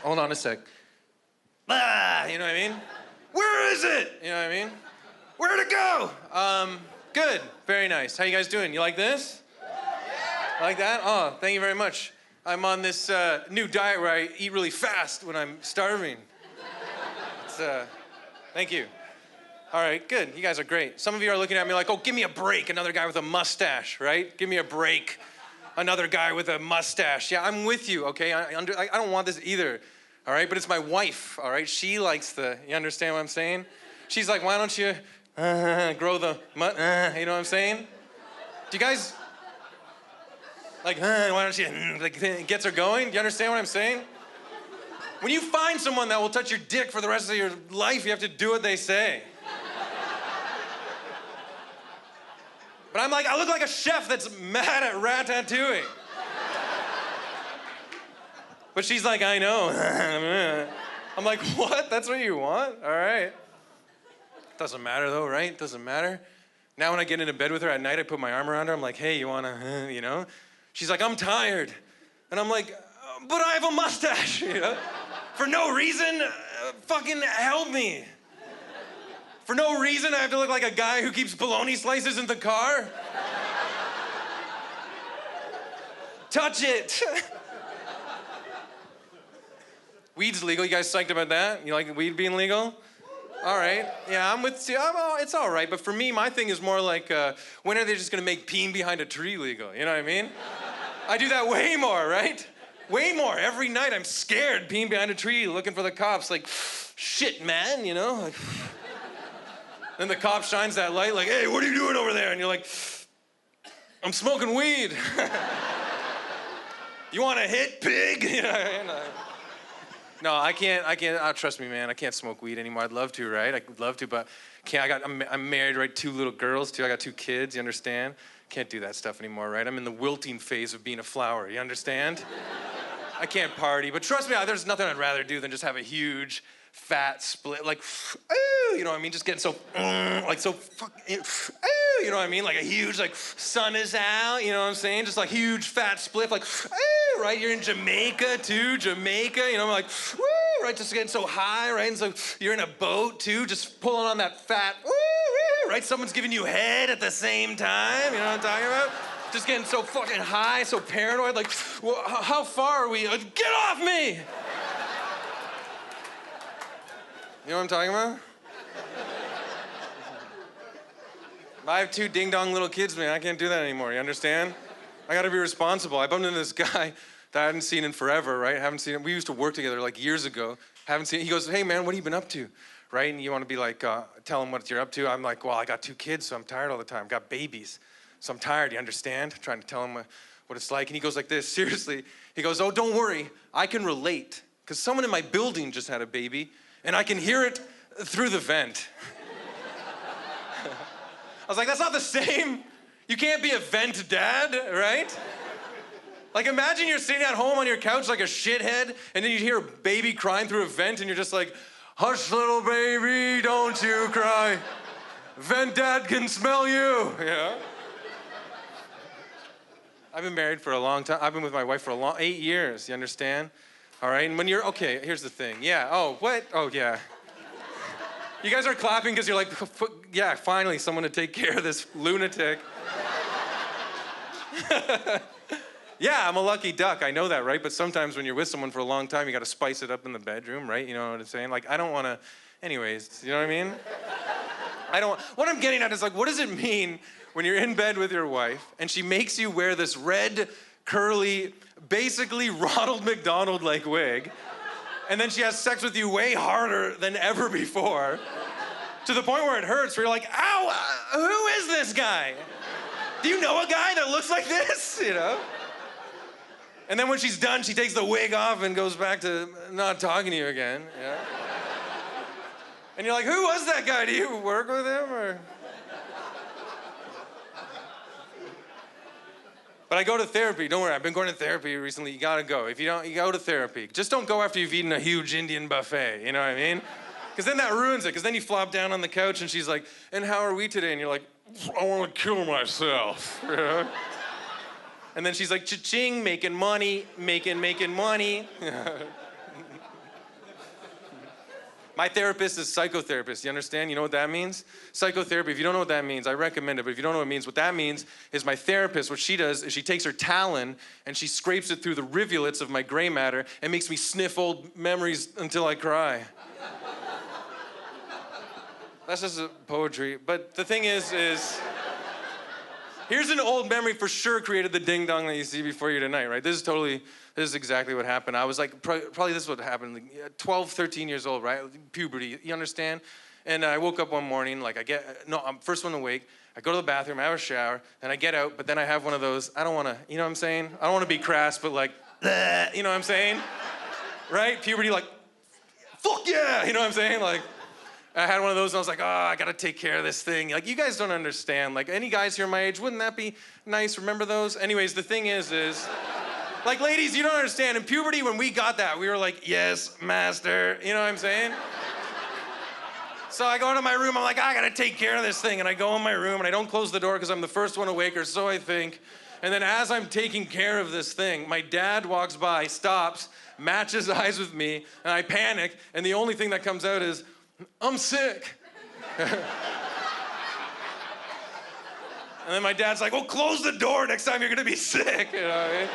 Hold on a sec. Ah, you know what I mean? Where is it? You know what I mean? Where'd it go? Good, very nice. How you guys doing? You like this? Like that? Oh, thank you very much. I'm on this new diet where I eat really fast when I'm starving. It's, thank you. All right, good. You guys are great. Some of you are looking at me like, oh, give me a break. Another guy with a mustache, right? Give me a break. Another guy with a mustache. Yeah, I'm with you, okay? I don't want this either, all right? But it's my wife, all right? She likes you understand what I'm saying? She's like, why don't you grow the, you know what I'm saying? Do you guys, like, why don't you, like, it gets her going? Do you understand what I'm saying? When you find someone that will touch your dick for the rest of your life, you have to do what they say. But I'm like, I look like a chef that's mad at ratatouille. But she's like, I know. I'm like, what? That's what you want? All right. Doesn't matter though, right? Doesn't matter. Now when I get into bed with her at night, I put my arm around her. I'm like, hey, you wanna, you know? She's like, I'm tired. And I'm like, but I have a mustache, you know? For no reason, fucking help me. For no reason, I have to look like a guy who keeps bologna slices in the car. Touch it. Weed's legal. You guys psyched about that? You like weed being legal? All right. Yeah, I'm with you. It's all right. But for me, my thing is more like, when are they just going to make peeing behind a tree legal? You know what I mean? I do that way more, right? Way more. Every night I'm scared peeing behind a tree looking for the cops. Like, shit, man, you know? Like, then the cop shines that light like, hey, what are you doing over there? And you're like, I'm smoking weed. You want a hit, pig? No, I can't, trust me, man, I can't smoke weed anymore. I'd love to, right? I'd love to, but can't. I'm married, right? 2 little girls, too. I got 2 kids, you understand? Can't do that stuff anymore, right? I'm in the wilting phase of being a flower, you understand? I can't party, but trust me, there's nothing I'd rather do than just have a huge, fat split, like, you know what I mean? Just getting so, like so fucking, you know what I mean? Like a huge, like, sun is out, you know what I'm saying? Just like huge, fat split, like, right? You're in Jamaica, too, Jamaica, you know, like, right? Just getting so high, right? And so you're in a boat, too, just pulling on that fat, right? Someone's giving you head at the same time, you know what I'm talking about? Just getting so fucking high, so paranoid, like, well, how far are we? Get off me! You know what I'm talking about? I have 2 ding-dong little kids, man. I can't do that anymore, you understand? I gotta be responsible. I bumped into this guy that I hadn't seen in forever, right? Haven't seen him. We used to work together like years ago. Haven't seen him. He goes, hey, man, what have you been up to? Right? And you want to be like, tell him what you're up to. I'm like, well, I got 2 kids, so I'm tired all the time. Got babies, so I'm tired, you understand? Trying to tell him what it's like. And he goes like this, seriously. He goes, oh, don't worry. I can relate. Because someone in my building just had a baby, and I can hear it through the vent. I was like, that's not the same. You can't be a vent dad, right? Like, imagine you're sitting at home on your couch like a shithead, and then you hear a baby crying through a vent, and you're just like, hush, little baby, don't you cry. Vent dad can smell you, you know? I've been married for a long time. I've been with my wife for 8 years, you understand? All right, and when you're, okay, here's the thing. Yeah, oh, what? Oh, yeah. You guys are clapping because you're like, yeah, finally someone to take care of this lunatic. Yeah, I'm a lucky duck, I know that, right? But sometimes when you're with someone for a long time, you gotta spice it up in the bedroom, right? You know what I'm saying? Like, I don't wanna, anyways, you know what I mean? What I'm getting at is like, what does it mean when you're in bed with your wife and she makes you wear this red, curly, basically Ronald McDonald-like wig, and then she has sex with you way harder than ever before, to the point where it hurts, where you're like, ow, who is this guy? Do you know a guy that looks like this, you know? And then when she's done, she takes the wig off and goes back to not talking to you again, yeah? And you're like, who was that guy? Do you work with him, or? But I go to therapy, don't worry, I've been going to therapy recently, you gotta go. If you don't, you go to therapy. Just don't go after you've eaten a huge Indian buffet, you know what I mean? Because then that ruins it, because then you flop down on the couch and she's like, and how are we today? And you're like, I wanna kill myself, you know? And then she's like, cha-ching, making money, making money. My therapist is psychotherapist, you understand? You know what that means? Psychotherapy, if you don't know what that means, I recommend it, but if you don't know what it means, what that means is my therapist, what she does is she takes her talon and she scrapes it through the rivulets of my gray matter and makes me sniff old memories until I cry. That's just poetry, but the thing is here's an old memory for sure created the ding-dong that you see before you tonight, right? This is exactly what happened. I was like, probably this is what happened, like 12, 13 years old, right? Puberty, you understand? And I woke up one morning, like I'm first one awake, I go to the bathroom, I have a shower, and I get out, but then I have one of those, I don't wanna, you know what I'm saying? I don't wanna be crass, but like, bleh, you know what I'm saying? Right? Puberty, like, fuck yeah, you know what I'm saying? Like, I had one of those and I was like, oh, I gotta take care of this thing. Like, you guys don't understand. Like, any guys here my age, wouldn't that be nice? Remember those? Anyways, the thing is, like, ladies, you don't understand. In puberty, when we got that, we were like, yes, master. You know what I'm saying? So I go into my room, I'm like, I gotta take care of this thing. And I go in my room and I don't close the door because I'm the first one awake, or so I think. And then as I'm taking care of this thing, my dad walks by, stops, matches eyes with me, and I panic, and the only thing that comes out is, I'm sick. And then my dad's like, well, close the door next time you're gonna be sick. You know what I mean?